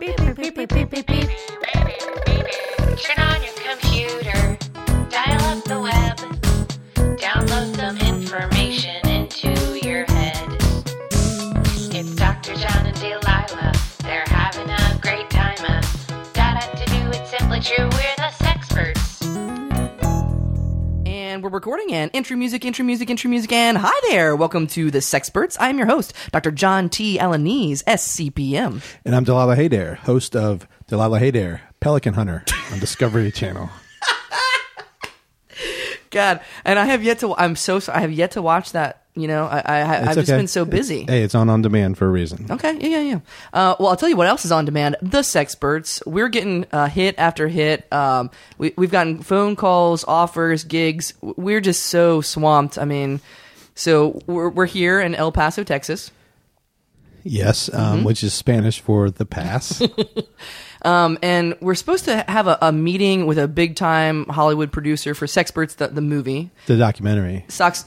Beep, beep, beep, beep, beep, beep, beep. Turn on your computer, dial up the web, download some information into your head. It's Dr. John and Delilah, they're having a great time. Da-da to do, it's simply true, we're the Sexperts. And we're recording and intro music, and hi there. Welcome to the Sexperts. I'm your host, Dr. John T. Alanese, SCPM. And I'm Delilah Haydare, host of Delilah Haydare, Pelican Hunter on Discovery Channel. God, and I have yet to. I'm so sorry. I have yet to watch that. You know, I've just been so busy. It's on demand for a reason. Okay, yeah. Well, I'll tell you what else is on demand. The Sexperts. We're getting hit after hit. We've gotten phone calls, offers, gigs. We're just so swamped. I mean, so we're here in El Paso, Texas. Yes, which is Spanish for the pass. And we're supposed to have a meeting with a big-time Hollywood producer for Sexperts, the movie. The documentary. Sexperts.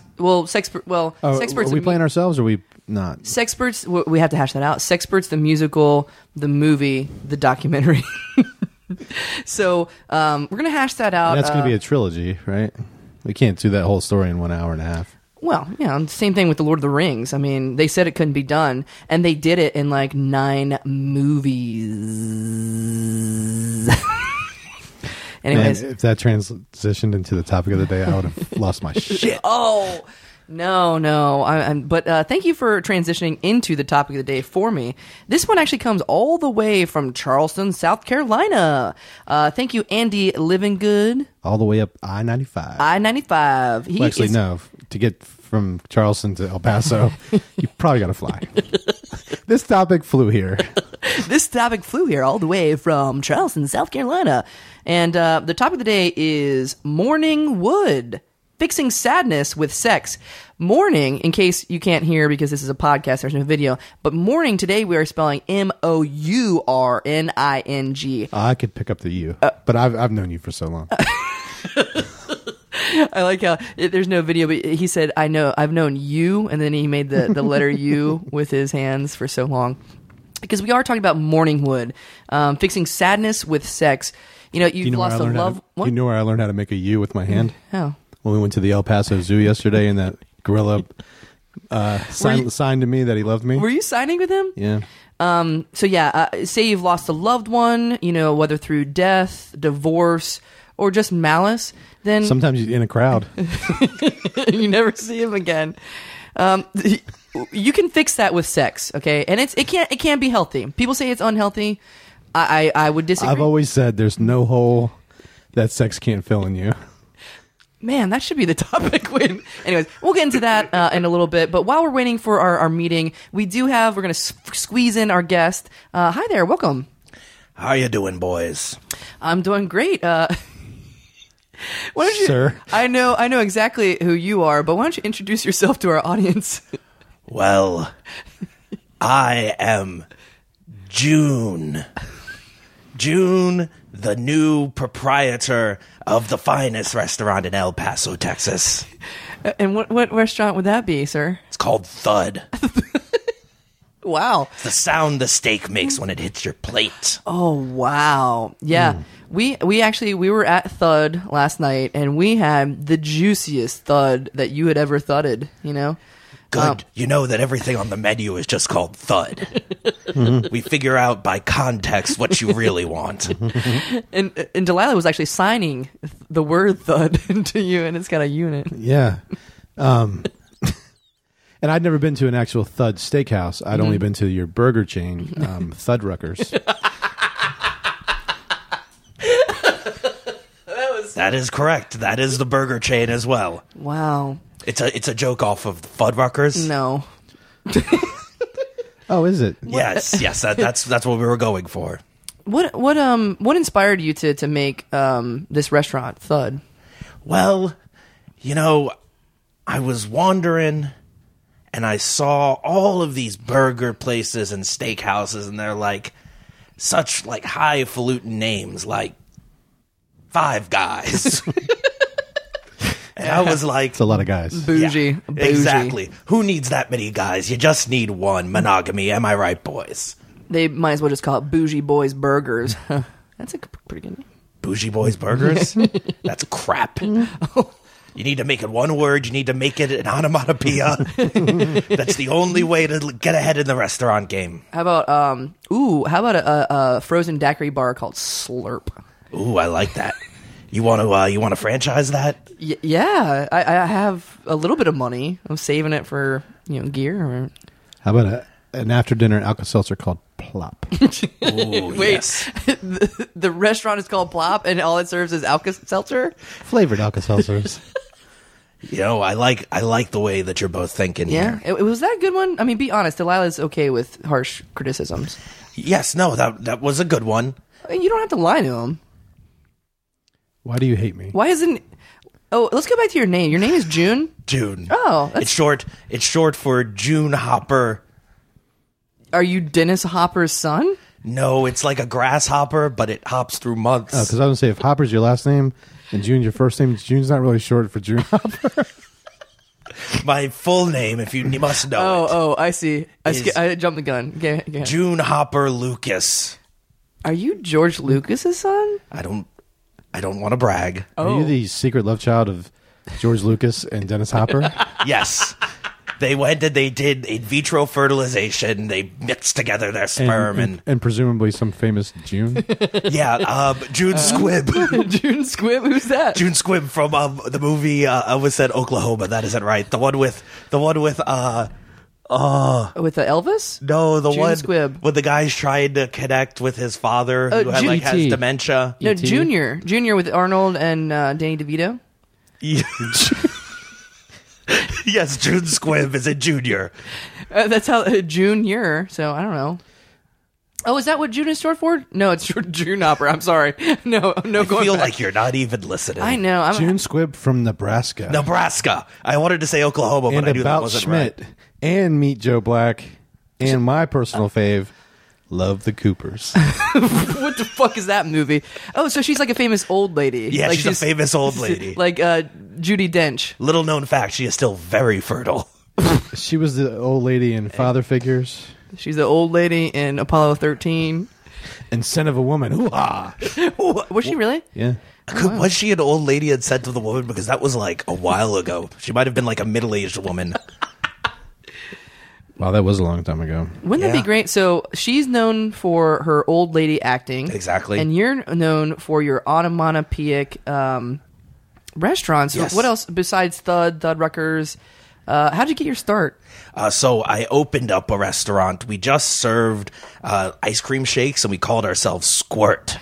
Are we playing ourselves or are we not? Sexperts, we have to hash that out. Sexperts, the musical, the movie, the documentary. So we're going to hash that out. And that's going to be a trilogy, right? We can't do that whole story in 1 hour and a half. Well, same thing with The Lord of the Rings. I mean, they said it couldn't be done, and they did it in like 9 movies. Anyways. Man, if that transitioned into the topic of the day, I would have lost my shit. Oh, no. But thank you for transitioning into the topic of the day for me. This one actually comes all the way from Charleston, South Carolina. Thank you, Andy Livengood. All the way up I-95. I-95. Well, actually, no. To get from Charleston to El Paso, you probably got to fly. This topic flew here. This topic flew here all the way from Charleston, South Carolina. And the topic of the day is Mourning Wood. Fixing sadness with sex. Mourning, in case you can't hear because this is a podcast, there's no video, but mourning today we are spelling M-O-U-R-N-I-N-G. I could pick up the U, but I've known you for so long. I like how there's no video, but he said, I've known you, and then he made the letter U with his hands for so long. Because we are talking about Mourning Wood, fixing sadness with sex. You've lost a love. You know where I learned how to make a U with my hand? How? When we went to the El Paso Zoo yesterday, and that gorilla signed to me that he loved me. Were you signing with him? Yeah. Say you've lost a loved one, whether through death, divorce, or just malice. Then sometimes you're in a crowd. You never see him again. You can fix that with sex, okay? And it can't be healthy. People say it's unhealthy. I would disagree. I've always said there's no hole that sex can't fill in you. Man, that should be the topic. Anyways, we'll get into that in a little bit. But while we're waiting for our meeting, we're going to squeeze in our guest. Hi there, welcome. How you doing, boys? I'm doing great. Why don't you, sir? I know exactly who you are, but why don't you introduce yourself to our audience? Well, I am June. June, the new proprietor of the finest restaurant in El Paso, Texas. And what restaurant would that be, sir? It's called Thud. Wow. It's the sound the steak makes when it hits your plate. Oh, wow. Yeah. We were at Thud last night, and we had the juiciest Thud that you had ever thudded, Good. You know that everything on the menu is just called Thud. We figure out by context what you really want. And Delilah was actually signing the word Thud to you, and it's got a unit. Yeah. And I'd never been to an actual Thud Steakhouse. I'd only been to your burger chain, Thud Ruckers. That is correct. That is the burger chain as well. Wow. It's a joke off of Fuddruckers. No. Oh, is it? Yes. That's what we were going for. What inspired you to make this restaurant, Thud? Well, I was wandering and I saw all of these burger places and steakhouses, and they're like such like highfalutin names, like Five Guys. And I was like, it's a lot of guys. Bougie. Exactly. Who needs that many guys? You just need one. Monogamy. Am I right, boys? They might as well just call it Bougie Boys Burgers. That's a pretty good name. Bougie Boys Burgers? That's crap. You need to make it one word. You need to make it an onomatopoeia. That's the only way to get ahead in the restaurant game. How about a frozen daiquiri bar called Slurp? Ooh, I like that. You want to franchise that? Yeah, I have a little bit of money. I'm saving it for gear. How about an after dinner Alka-Seltzer called Plop? Ooh, Wait, yes. the restaurant is called Plop, and all it serves is Alka-Seltzer? Flavored Alka-Seltzers. I like the way that you're both thinking Yeah, here. it was that a good one? I mean, be honest. Delilah's okay with harsh criticisms. Yes, no, that was a good one. You don't have to lie to him. Why do you hate me? Why isn't... Oh, let's go back to your name. Your name is June? June. Oh, that's... It's short for June Hopper. Are you Dennis Hopper's son? No, it's like a grasshopper, but it hops through months. Oh, because I was going to say, if Hopper's your last name and June's your first name, June's not really short for June Hopper. My full name, if you must know it. Oh, I see. I jumped the gun. Go ahead. June Hopper Lucas. Are you George Lucas's son? I don't want to brag. Are you the secret love child of George Lucas and Dennis Hopper? Yes. They went and they did in vitro fertilization. They mixed together their sperm and presumably some famous June. June Squibb. June Squibb? Who's that? June Squibb from the movie I always said Oklahoma. That isn't right. The one with with the Elvis? No, the June one Squibb. with the guy's trying to connect with his father who has dementia. No, E.T. Junior with Arnold and Danny DeVito. Yes, June Squibb is a junior. That's how Junior. So I don't know. Oh, is that what June is short for? No, it's June Hopper. I'm sorry. No. I feel like you're not even listening. I know. June Squibb from Nebraska. Nebraska. I wanted to say Oklahoma, And but I knew that About wasn't Schmidt. right. And Meet Joe Black. And my personal fave, Love the Coopers. What the fuck is that movie? Oh, so she's like a famous old lady. Yeah, like she's a famous old lady. Like Judi Dench. Little known fact, she is still very fertile. She was the old lady in Father Figures. She's the old lady in Apollo 13. And Son of a Woman. Hoo-ha! Was she really? Yeah. Was she an old lady in Scent of the Woman? Because that was like a while ago. She might have been like a middle-aged woman. Wow, that was a long time ago. Wouldn't that be great? So she's known for her old lady acting. Exactly. And you're known for your onomatopoeic restaurants. Yes. What else besides Thud Ruckers? How'd you get your start? So I opened up a restaurant. We just served ice cream shakes, and we called ourselves Squirt.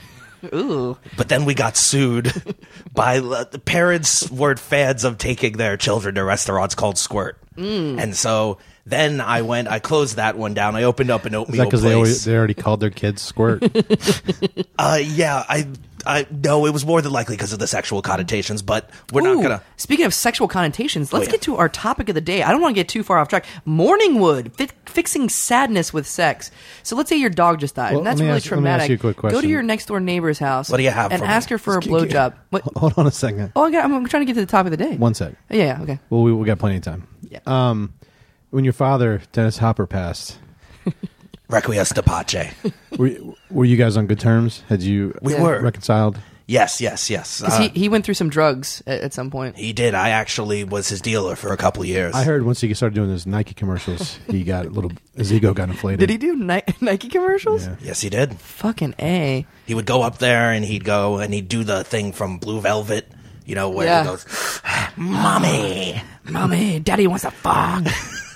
Ooh. But then we got sued by the parents weren't fans of taking their children to restaurants called Squirt. And so then I closed that one down. I opened up an Is oatmeal that because place. they already called their kids Squirt? Yeah, no, it was more than likely because of the sexual connotations, but we're not gonna. Speaking of sexual connotations, let's yeah. get to our topic of the day. I don't want to get too far off track. Mourning Wood, fixing sadness with sex. So let's say your dog just died, Well, and that's let me really ask- let me traumatic. ask you a quick Go to question. your next door neighbor's house. What do you have And for me? ask her for a blowjob. What? Hold on a second. Oh, I'm trying to get to the topic of the day. One sec. Yeah, okay. Well, we got plenty of time. Yeah. When your father, Dennis Hopper, passed, Requiesce to Pace. were you guys on good terms? Had you We were. reconciled? Yes. 'Cause he went through some drugs at some point. He did. I actually was his dealer for a couple of years. I heard once he started doing those Nike commercials, he got his ego got inflated. Did he do Nike commercials? Yeah. Yes, he did. Fucking A. He would go up there and he'd do the thing from Blue Velvet, where Yeah. he goes, "Mommy." Mommy, Daddy wants to fuck.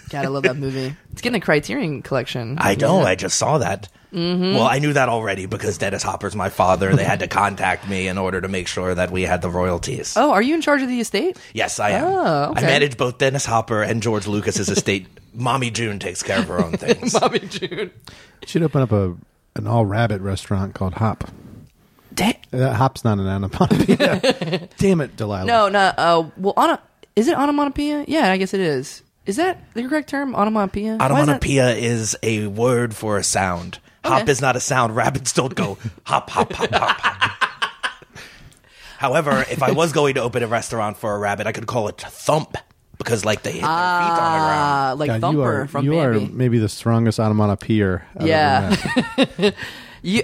God, I love that movie. It's getting a Criterion collection. I know. Yeah. I just saw that. Mm-hmm. Well, I knew that already because Dennis Hopper's my father. They had to contact me in order to make sure that we had the royalties. Oh, are you in charge of the estate? Yes, I am. Oh, okay. I manage both Dennis Hopper and George Lucas's estate. Mommy June takes care of her own things. Mommy June. You should open up an all rabbit restaurant called Hop. Hop's not an onomatopoeia. Damn it, Delilah. No. Well, is it onomatopoeia? Yeah, I guess it is. Is that the correct term? Onomatopoeia? Why is that- Onomatopoeia is a word for a sound. Okay. Hop is not a sound. Rabbits don't go hop, hop, hop, hop, hop. However, if I was going to open a restaurant for a rabbit, I could call it Thump. because like they hit their feet on the ground. Like God, Thumper from you Bambi. are maybe the strongest onomatopoeia I've Yeah. ever met.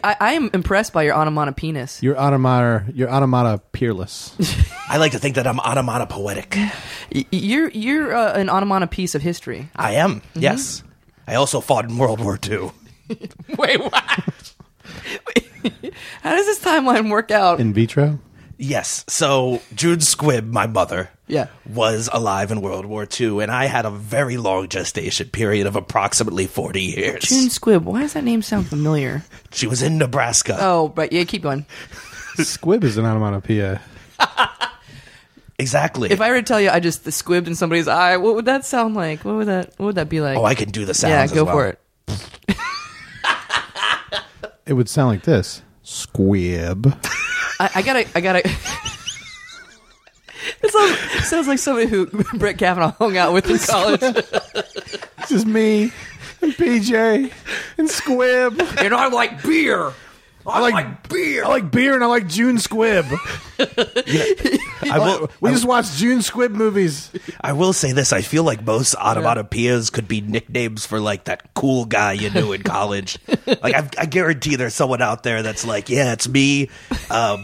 I am impressed by your onomatopenis. You're automata peerless. I like to think that I'm onomatopoetic. You're an onomatopoeia of history. I am. Yes. I also fought in World War II. Wait, what? How does this timeline work out? In vitro? Yes. So June Squibb, my mother, Yeah. was alive in World War II, and I had a very long gestation period of approximately 40 years. June Squibb. Why does that name sound familiar? She was in Nebraska. Oh, but yeah, keep going. Squib is an onomatopoeia. Exactly. If I were to tell you I just squibbed in somebody's eye, what would that sound like? What would that be like? Oh, I can do the sounds yeah, as go well. for it. It would sound like this. Squib. I gotta. It sounds like somebody who Brett Kavanaugh hung out with in college. This is me and PJ and Squib. And I like beer. I like beer. I like beer and I like June Squibb. We just watched June Squibb movies. I will say this. I feel like most onomatopoeias could be nicknames for like that cool guy you knew in college. Like I guarantee there's someone out there that's like, yeah, it's me,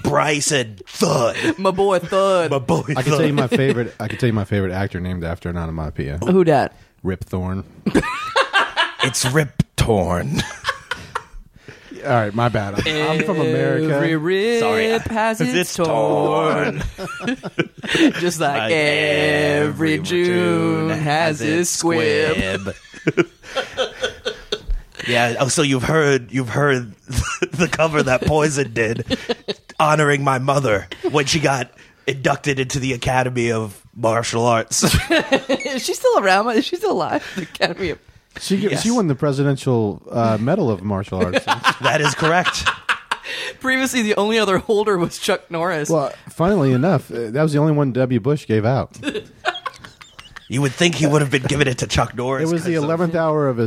Bryce and Thud. My boy Thud. My boy I can Thud. tell you my favorite. I can tell you my favorite actor named after an onomatopoeia. Who dat? Rip Thorne. It's Rip Torn. All right, my bad. I'm from America. Every rib Sorry. has its It's torn. Just like every June has its squib. Yeah. Oh, so you've heard the cover that Poison did, honoring my mother when she got inducted into the Academy of Martial Arts. Is she still around? Is she still alive? The Academy of... She won the presidential medal of martial arts. That is correct. Previously, the only other holder was Chuck Norris. Well, funnily enough, that was the only one W. Bush gave out. You would think he would have been giving it to Chuck Norris. It was the 'cause of- 11th hour of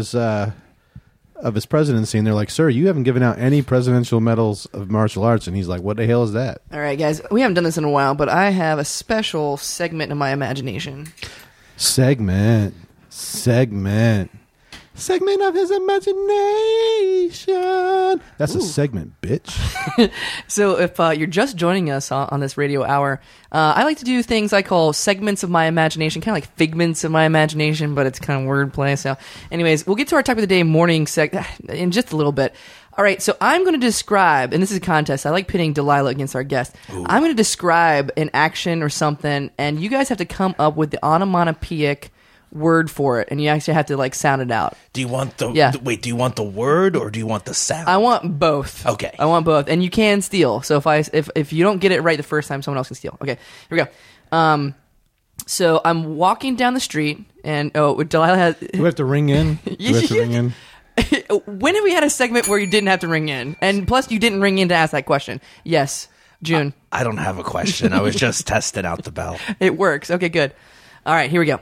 his presidency, and they're like, "Sir, you haven't given out any presidential medals of martial arts." And he's like, "What the hell is that?" All right, guys, we haven't done this in a while, but I have a special segment in my imagination. Segment of his imagination. That's a segment, bitch. So if you're just joining us on this radio hour, I like to do things I call segments of my imagination, kind of like figments of my imagination, but it's kind of wordplay. So anyways, we'll get to our type of the day morning in just a little bit. All right, so I'm going to describe, and this is a contest. I like pitting Delilah against our guest. Ooh. I'm going to describe an action or something, and you guys have to come up with the onomatopoeic word for it, and you actually have to like sound it out. Do you want the Wait, do you want the word or do you want the sound? I want both. Okay. I want both, and you can steal. So if you don't get it right the first time, someone else can steal. Okay, here we go. So I'm walking down the street, and Delilah has. Do we have to ring in? Do we have to ring in? When have we had a segment where you didn't have to ring in? And plus, you didn't ring in to ask that question. Yes, June. I don't have a question. I was just testing out the bell. It works. Okay, good. All right, here we go.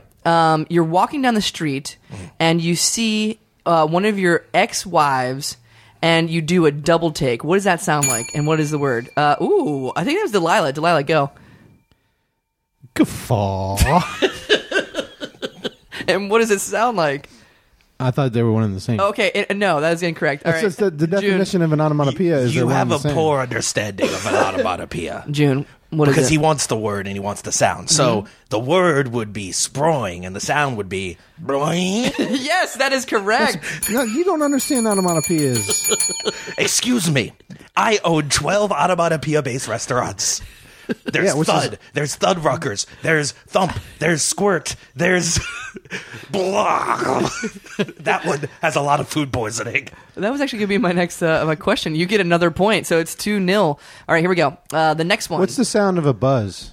You're walking down the street, and you see one of your ex-wives, and you do a double take. What does that sound like? And what is the word? I think that was Delilah. Delilah, go. Guffaw. And what does it sound like? I thought they were one and the same. Okay, no, that is incorrect. All That's right. just the definition of an onomatopoeia is You they're have one a and the same. poor understanding of an onomatopoeia. June, what is Because it? he wants the word and he wants the sound. So the word would be sproing and the sound would be broing. Yes, that is correct. No, you don't understand onomatopoeias. Excuse me. I own 12 onomatopoeia-based restaurants. There's Thud. There's Thud Ruckers. There's Thump. There's Squirt. There's blah. That one has a lot of food poisoning. That was actually going to be my next my question. You get another point, so it's 2-0. All right, here we go. The next one. What's the sound of a buzz?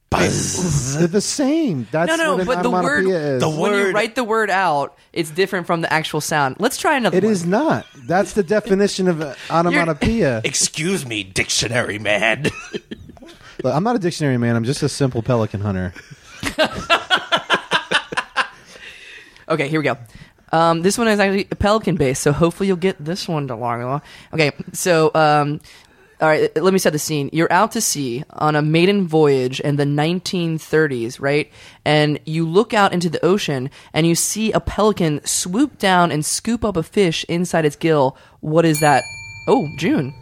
Buzz. They're the same. That's No, what an but the word, onomatopoeia is. when you write the word out, it's different from the actual sound. Let's try another It one. is not. That's the definition of onomatopoeia. Excuse me, dictionary man. Look, I'm not a dictionary man. I'm just a simple pelican hunter. Okay, here we go. This one is actually Pelican Bass, so hopefully you'll get this one, Delilah. Okay, so All right, let me set the scene. You're out to sea on a maiden voyage in the 1930s, right? And you look out into the ocean and you see a pelican swoop down and scoop up a fish inside its gill. What is that? Oh, June.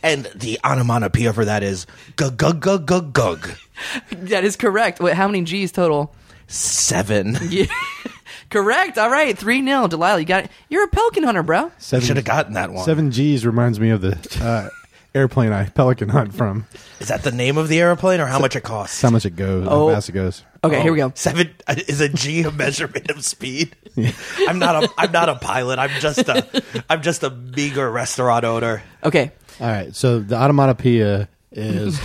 And the onomatopoeia for that is gug. That is correct. Wait, how many G's total? 7. Yeah. Correct. All right. 3-0. Delilah, you got it. You're a pelican hunter, bro. Should have gotten that one. 7 G's reminds me of the airplane I pelican hunt from. Is that the name of the airplane or how much it costs? How much it goes, how fast it goes. Okay, here we go. 7 is a G a measurement of speed? Yeah. I'm not a pilot. I'm just a meager restaurant owner. Okay. All right. So the onomatopoeia is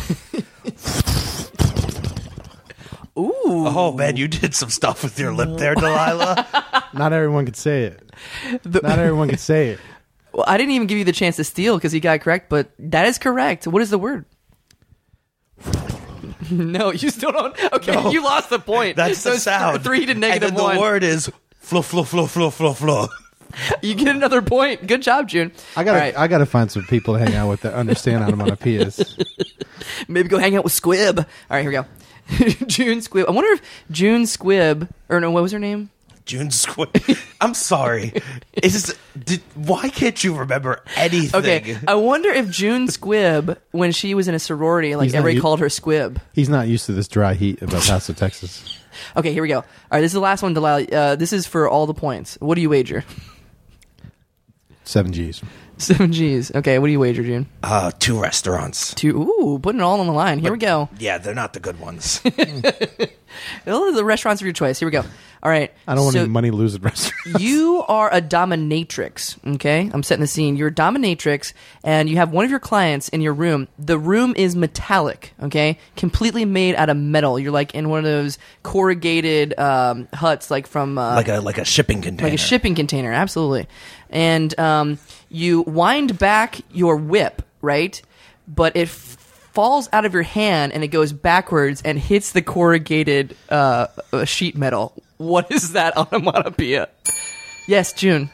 Ooh. Oh man, you did some stuff with your lip there, Delilah. not everyone could say it. Not everyone could say it. Well, I didn't even give you the chance to steal because he got it correct, but that is correct. What is the word? No, you still don't. Okay, No. you lost the point. That's the sound. 3 to negative and then 1. the word is flo. You get another point. Good job, June. I gotta find some people to hang out with that understand onomatopoeias. Maybe go hang out with Squib. All right, here we go. June Squib. I wonder if June Squib, or no, what was her name? June Squib. I'm sorry. Why can't you remember anything? Okay, I wonder if June Squib, when she was in a sorority, like everybody called her Squib. He's not used to this dry heat of El Paso, Texas. Okay, here we go. All right, this is the last one, Delilah. This is for all the points. What do you wager? 7 G's. 7 G's. Okay, what do you wager, June? 2 restaurants. 2. Ooh, putting it all on the line. Here we go. Yeah, they're not the good ones. The restaurants of your choice. Here we go. All right. I don't want any money losing restaurants. You are a dominatrix, okay? I'm setting the scene. You're a dominatrix, and you have one of your clients in your room. The room is metallic, okay? Completely made out of metal. You're like in one of those corrugated huts, like from... like a shipping container. Like a shipping container, absolutely. And you wind back your whip, right? But it falls out of your hand and it goes backwards and hits the corrugated sheet metal. What is that onomatopoeia? Yes, June.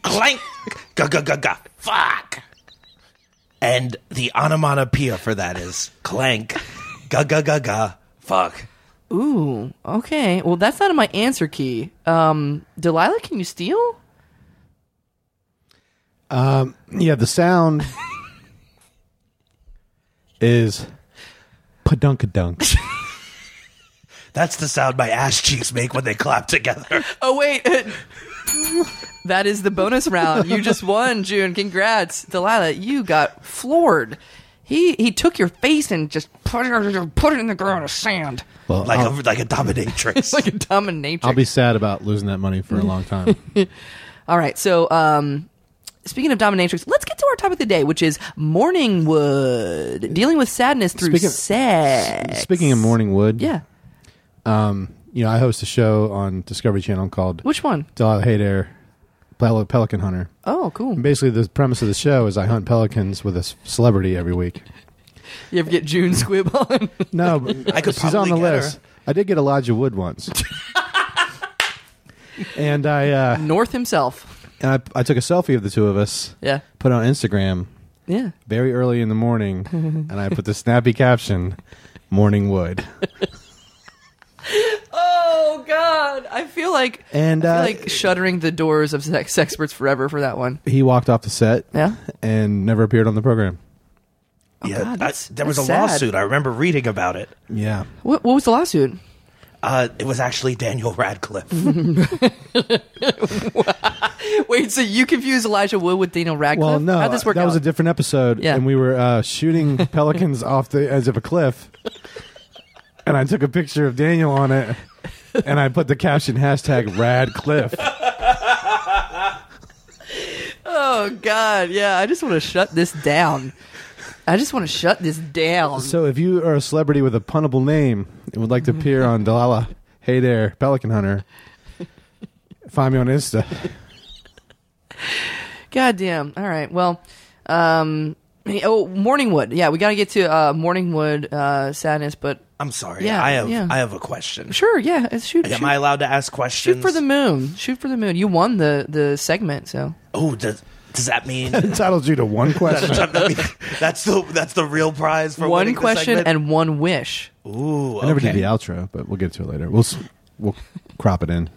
Clank. Ga. Fuck. And the onomatopoeia for that is clank. Ga. Fuck. Ooh, okay. Well, that's not in my answer key. Delilah, can you steal? Yeah, the sound is padunkadunk. That's the sound my ass cheeks make when they clap together. Oh, wait. That is the bonus round. You just won, June. Congrats. Delilah, you got floored. He took your face and just put it in the ground of sand. Well, like a dominatrix. Like a dominatrix. I'll be sad about losing that money for a long time. All right, so speaking of dominatrix, let's get to our topic of the day, which is Mourning Wood, dealing with sadness through sex. Speaking of Mourning Wood, yeah. I host a show on Discovery Channel called Which one? Delilah Haydair, Pelican Hunter. Oh, cool. And basically, the premise of the show is I hunt pelicans with a celebrity every week. You ever get June Squib on? No, but she's on the list. I did get Elijah Wood once. And North himself. And I took a selfie of the two of us. Yeah. Put it on Instagram. Yeah. Very early in the morning. And I put the snappy caption, Mourning Wood. Oh, God. I feel like shuttering the doors of Sexperts forever for that one. He walked off the set. Yeah. And never appeared on the program. Oh, Yeah, God, there was a sad. lawsuit. I remember reading about it. Yeah. What was the lawsuit? It was actually Daniel Radcliffe. Wait, so you confused Elijah Wood with Daniel Radcliffe? Well, no, How'd this work that out? was a different episode, Yeah. and we were shooting pelicans off the edge of a cliff, and I took a picture of Daniel on it, and I put the caption #Radcliffe. Oh, God, yeah, I just want to shut this down. So if you are a celebrity with a punnable name and would like to appear on Delilah Haydair, Pelican Hunter, find me on Insta. God damn. All right, well, Mourning Wood. Yeah, we got to get to Mourning Wood sadness, but... I'm sorry. Yeah, I yeah. have a question. Sure, yeah, shoot. Am I allowed to ask questions? Shoot for the moon. You won the segment, so... Oh, Does that mean entitles you to one question. that's the real prize for One winning the question segment? and one wish. Ooh, I never did okay. the outro, but we'll get to it later. We'll crop it in.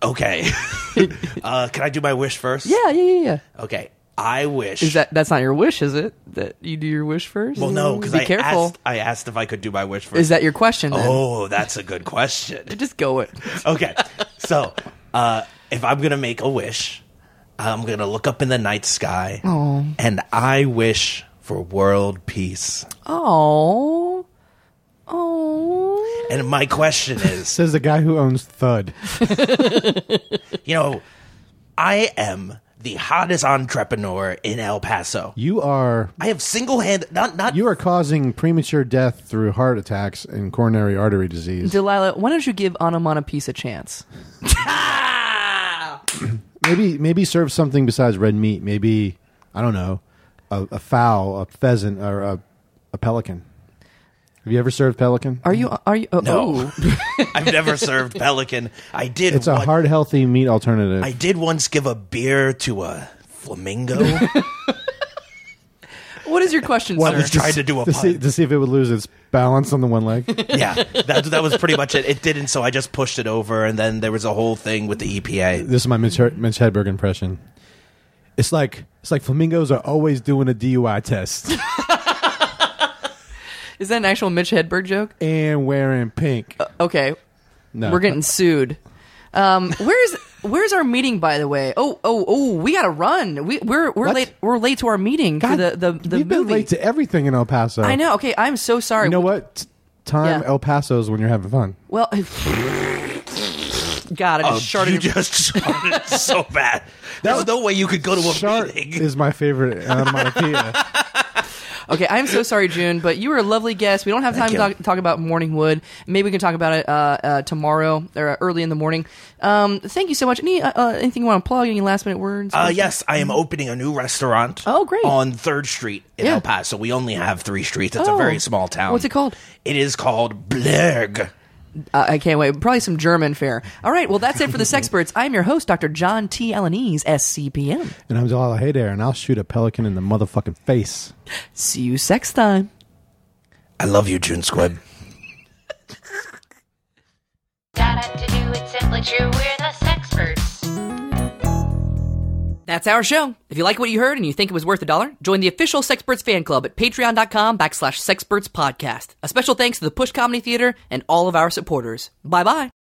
Okay. Can I do my wish first? Yeah. Okay. I wish. That's not your wish, is it? That you do your wish first? Well, no, because Be careful. I asked if I could do my wish first. Is that your question then? Oh, that's a good question. Just go it. Okay. So, if I'm going to make a wish, I'm going to look up in the night sky and I wish for world peace. Oh. And my question is, Says the guy who owns Thud. I am the hottest entrepreneur in El Paso. You are I have single-handed, not you are causing premature death through heart attacks and coronary artery disease. Delilah, why don't you give Onomatopoeia a chance? Maybe serve something besides red meat. Maybe, I don't know, a fowl, a pheasant, or a pelican. Have you ever served pelican? Are you? No. I've never served pelican. I did. It's a heart healthy meat alternative. I did once give a beer to a flamingo. What is your question, I sir? was trying to do a to see if it would lose its balance on the one leg. Yeah, that was pretty much it. It didn't, so I just pushed it over, and then there was a whole thing with the EPA. This is my Mitch Hedberg impression. It's like flamingos are always doing a DUI test Is that an actual Mitch Hedberg joke? and wearing pink. Okay, No, we're getting sued. Where's our meeting, by the way? Oh, we gotta run. We're What? late. We're late to our meeting for the We've been movie. late to everything in El Paso. I know. Okay, I'm so sorry. You know what? Time Yeah. El Paso's when you're having fun. Well, God, I just sharted. You just sharted so bad. There's no way you could go to a Shark meeting. is my favorite onomatopoeia. Okay, I'm so sorry, June, but you were a lovely guest. We don't have time to talk about Mourning Wood. Maybe we can talk about it tomorrow or early in the morning. Thank you so much. Anything you want to plug? Any last minute words? Yes, I am opening a new restaurant. Oh, great. On 3rd Street in El Paso. We only have 3 streets. It's a very small town. What's it called? It is called Blerg. I can't wait. Probably some German fare. All right, well, that's it for the Sexperts. I'm your host, Dr. John T. Alanese, SCPM. And I'm Delilah. Hey there, and I'll shoot a pelican in the motherfucking face. See you sex time. I love you, June Squib. To do it simply true, we're the Sexperts. That's our show. If you like what you heard and you think it was worth $1, join the official Sexperts fan club at patreon.com/Sexperts podcast. A special thanks to the Push Comedy Theater and all of our supporters. Bye-bye.